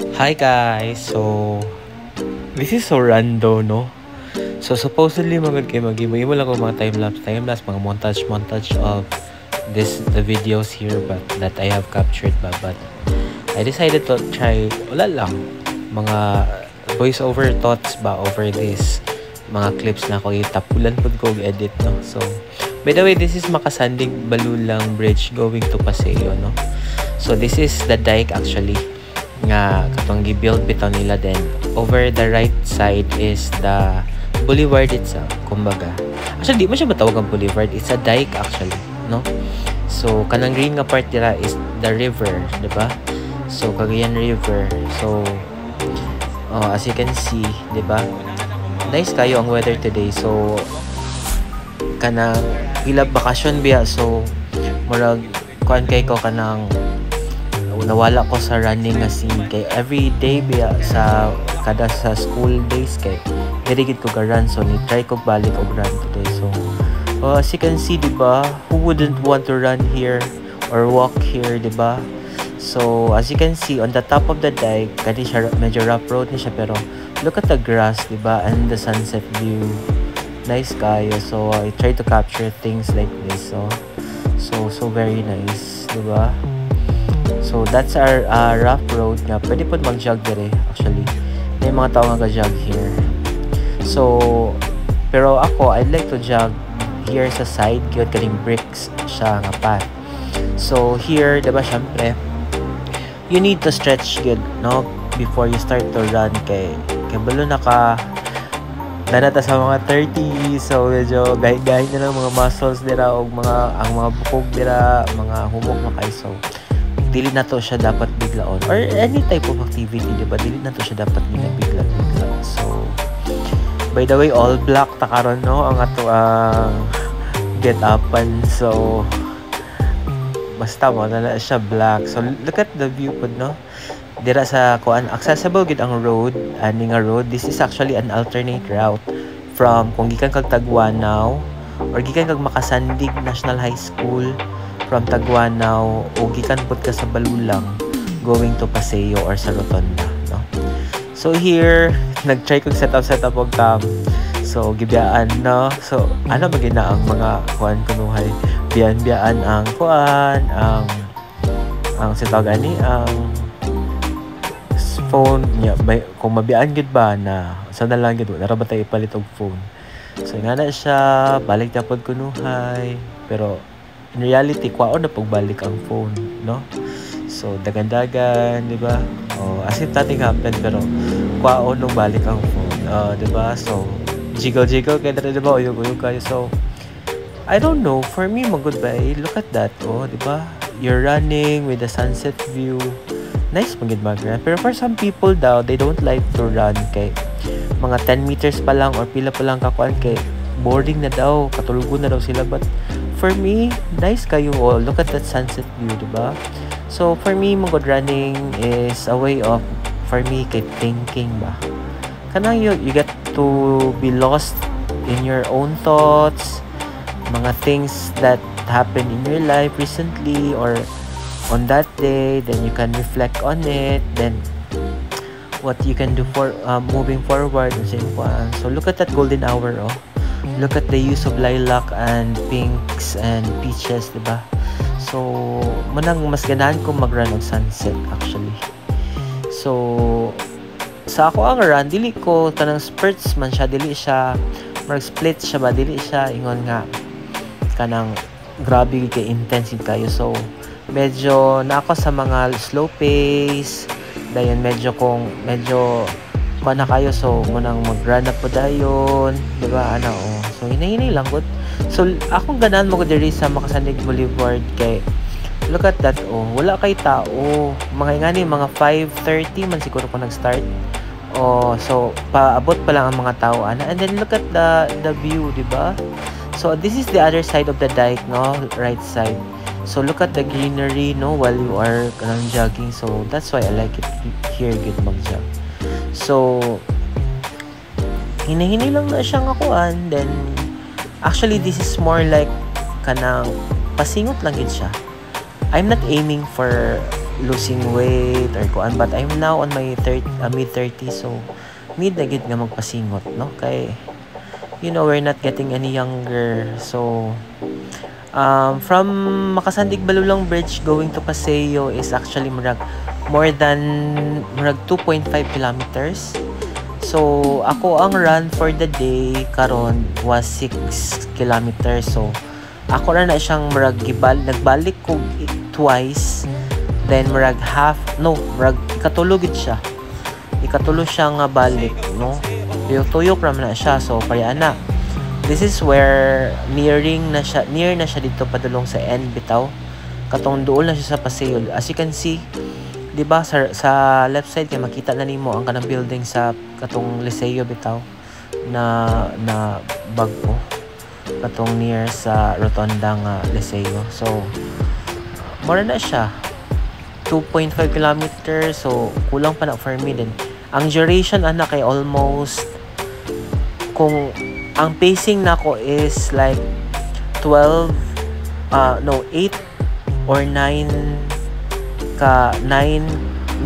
Hi guys! So, this is so random, no? So, supposedly magod kayo mag-imo lang ko mga time-lapse, mga montage of the videos here that I have captured but I decided to try, wala lang, mga voice-over thoughts ba over this mga clips na ako itapulan po ko edit, no? So, by the way, this is Makasandig Balulang Bridge going to Paseo, no? So, this is the dike actually nga katong gi-build bitaw nila, then over the right side is the boulevard itself, kumbaga. Actually, di mo siya matawag ang boulevard, it's a dike actually, no? So, kanang green nga part nila is the river, di ba? So, Cagayan River. So, as you can see, di ba? Nice kayo ang weather today. So, kanang pila bakasyon biya. So, murag kuan kay ko kanang nawala ko sa running nga scene kay every day biya sa kada sa school days kay diri gid ko ga run, so ni try ko balik og run today. So as you can see, diba, who wouldn't want to run here or walk here, diba? So as you can see on the top of the dike, kani siya medyo rough road ni siya, pero look at the grass, diba, and the sunset view. Nice kayo. So I try to capture things like this. So very nice, diba? So that's our rough road nga. Pwede po mag-jog dire actually. May mga tao nga jog here. So pero ako, I'd like to jog here sa side kaya kaning bricks siya nga path. So here, diba, syempre you need to stretch good, no, before you start to run kay balo naka nanata sa mga 30, so medyo gahi-gahi na lang mga muscles nila o ang mga bukog nila, mga humok na kayo. So dili na to siya dapat biglaon or any type of activity, diba, dili na to siya dapat bigla. So by the way, all black ta karon, no, ang ato ang get upan. So basta mo na siya black. So look at the view pod, no, dira sa kuan accessible gid ang road, ani nga road. This is actually an alternate route from kung gikan kag Tagwanaw or gikan kag Makasandig National High School from Tagwanaw o gikan pud ka sa Balulang going to Paseo or sa Rotonda, no? So here nag-try kog set up og cam. So gibiyaan, no? So ano magina ang mga kuan kunuhay, biyan ang kuan, ang sitawag ani ang phone niya, kung mabiyaan gid ba na sa na lang gid wala ra ba tayo ipalit og phone. So nga na siya balik na pod kunuhay, pero in reality, kwaon na pagbalik ang phone, no? So, dagan-dagan, di ba? As if nothing happened, pero kwaon nung balik ang phone, di ba? So, jiggle-jiggle, kaya di ba? Uyog-uyog kayo. So, I don't know. For me, mag-goodbye. Look at that, di ba? You're running with the sunset view. Nice magid mag-run. Pero for some people daw, they don't like to run kay mga 10 meters pa lang or pila pa lang kakuan kay boarding na daw, katulugon na daw sila. But for me, nice kayo all. Look at that sunset view, diba? So for me, magod running is a way of, for me, kay thinking ba? Kanang you get to be lost in your own thoughts, mga things that happened in your life recently or on that day, then you can reflect on it, then what you can do for moving forward. So look at that golden hour, look at the use of lilac and pinks and peaches, diba? So manang mas ganahan ko mag-run og sunset actually. So sa ako ang run, dili ko tanang spurts man siya, dili siya mag-split siya ba, dili siya ingon nga kanang grabe kay intensive kayo. So medyo na ako sa mga slow pace, dayon medyo na kayo, so munang mag-run up po dayon, diba, ano, so hinahinay lang good. So akong ganahan mo ko diri sa Makasandig Boulevard kay look at that, wala kay tao, mga ngani mga 5:30 man siguro ko nag-start, so paabot pa lang ang mga tao, and then look at the view, diba? So this is the other side of the dike, no, right side. So look at the greenery, no, while you are jogging. So that's why I like it here, good mag-jog. So hinahinay lang na siya nga kuan. Then actually this is more like kanang pasingot lang gid siya. I'm not aiming for losing weight or kuan, but I'm now on my mid 30s, so need na gid nga magpasingot, no, kay we're not getting any younger. So from Makasandig Balulang Bridge going to Paseo is actually more than 2.5 kilometers. So ako ang run for the day karon was 6 kilometers. So ako na siyang nagbalik ko twice, then ikatulog siya nga balik, no, tuyok naman na siya. So kaya na this is where near na siya dito padulong sa end bitaw, katong duol na siya sa Paseo. As you can see, di ba, sa left side kay makita na nimo ang kanang building sa katong Liceo bitaw na bago, katong near sa rotonda nga Liceo. So more na siya 2.5 kilometers, so kulang pa na for me din. Ang duration ana kay almost, kung ang pacing nako is like 8 or 9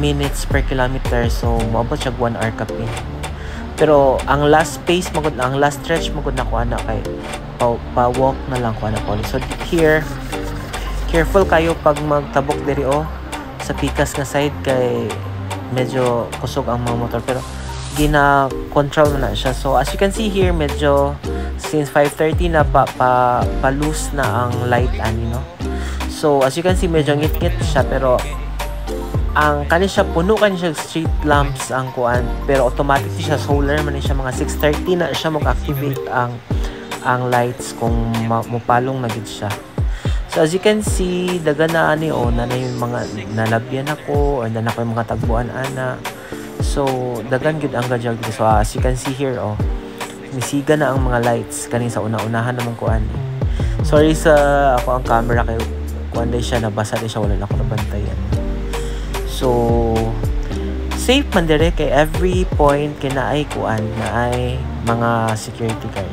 minutes per kilometer. So moabot siya 1 hour kapin. Pero ang last pace ang last stretch magud na ko ana kay pa-walk na lang ko ana ko. So here, careful kayo pag magtabok diri sa pikas nga side, kay medyo kusog ang mga motor, pero gina-control na siya. So as you can see here, medyo since 5:30 na pa-loose na ang light So as you can see, medyo ngit-ngit siya, pero ang siya puno siya street lamps ang kuan, pero automatic siya solar man siya. Mga 6:30 na siya mag-activate ang lights kung mupalong na gid siya. So as you can see, daga na na yung mga nalabyan ako or na ko yung mga tagbuan ana. So dagan gid ang gadyag dito. So as you can see here, misiga na ang mga lights kaning sa una-unahan naman kuan. Sorry sa ako ang camera kay kuan day siya, nabasa day siya, wala na ako nabantayan. So safe man dire kay every point kinaay kuan na ay mga security guard.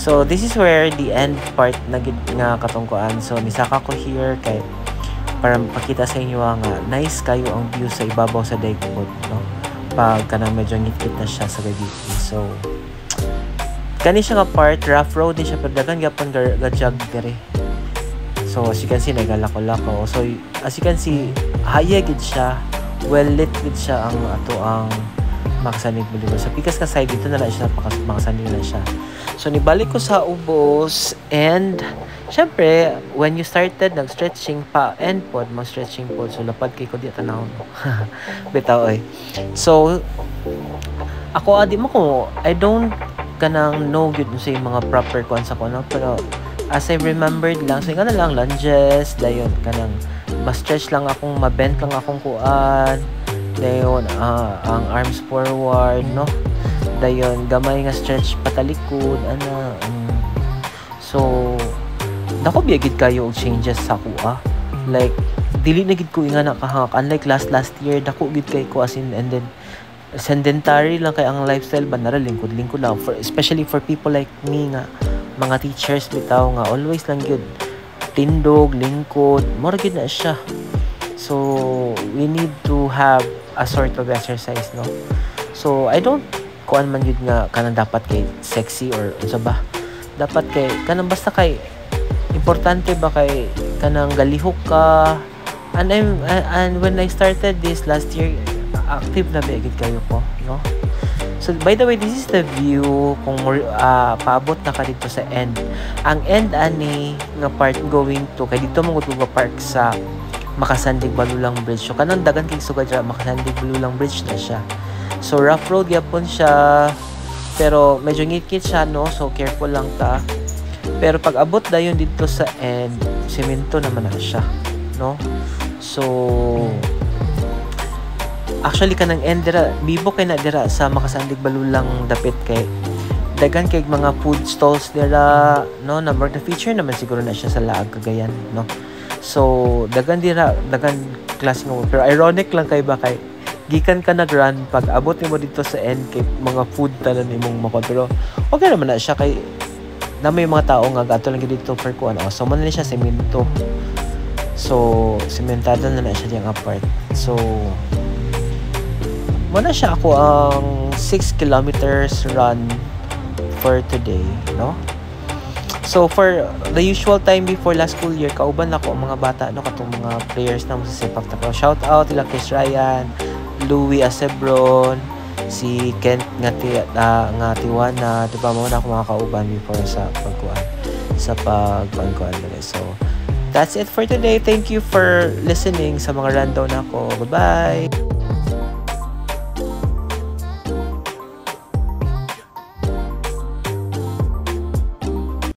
So this is where the end part na gid nga katungkuan. So nisaka ko here kay para makita sa inyo nga nice kayo ang view sa ibabaw sa daigpod, no, pag kanang medyo ngit-ngit na siya sa gabi. So kani siya nga part rough road din siya, pero dagan gyapon gadyag diri. So as you can see, nagalako-lako. So as you can see, haya gid siya, well lit gid siya ang Makasandig Boulevard. So pikas ka side dito na lang siya, Makasandig na siya. So nibalik ko sa ubos, and syempre when you started nag-stretching pa end pod, mag-stretching pod. So lapad kay ko di tanaw no. Bitaw So ako I don't kanang know good sa mga proper kuan sa kuno, pero as I remembered lang, so nga na lang lunges dayon, kanang ma-stretch lang akong, ma-bend lang akong kuan dayon, ang arms forward, no, dayon gamay nga stretch patalikod so dako biyagid kayo og changes sa kuha, like dili na gid ko nga nakahak, unlike last year dako gid kay ko, as in, and then sedentary lang kay ang lifestyle ba, nara lingkod lang, especially for people like me nga mga teachers bitaw nga always lang gyud tindog, lingkod, more gyud na siya. So we need to have a sort of exercise, no. So I don't kuan man gyud nga kanang dapat kay sexy or unsa ba, dapat kay kanang basta kay importante ba kay kanang galihok ka. And when I started this last year, active na bigid kayo ko, no. So by the way, this is the view kung paabot na ka dito sa end. Ang end ani nga part going to kay dito mo ko park sa Makasandig Balulang Bridge. So kanang dagan kay sugad sa Makasandig Balulang Bridge na siya. So rough road gyapon siya, pero medyo ngit-ngit siya, no. So careful lang ta. Pero pag abot dayon dito sa end, semento naman na siya, no. So actually kanang end dira bibo kay na dira sa Makasandig Balulang dapit kay dagan kay mga food stalls dira, no, na more the feature naman siguro na siya sa Laag, Cagayan, no. So dagan klase nga, pero ironic lang kay ba kay gikan ka nag-run, pag abot nimo dito sa end kay mga food tanan imong makon, pero okay naman na siya kay na may mga tao nga gato lang dito for kuan. So man ni siya semento. So sementado na siya diyang apart. So muna siya ako ang 6 kilometers run for today, no? So for the usual time before last school year, kauban ako ang mga bata, no, katong mga players na sa sepak takraw. Shout out ila Chris Ryan, Louis Acebron, si Kent nga Tiwana, diba mo na ako mga kauban before sa pagkuan So that's it for today. Thank you for listening sa mga rundown ako. Bye-bye.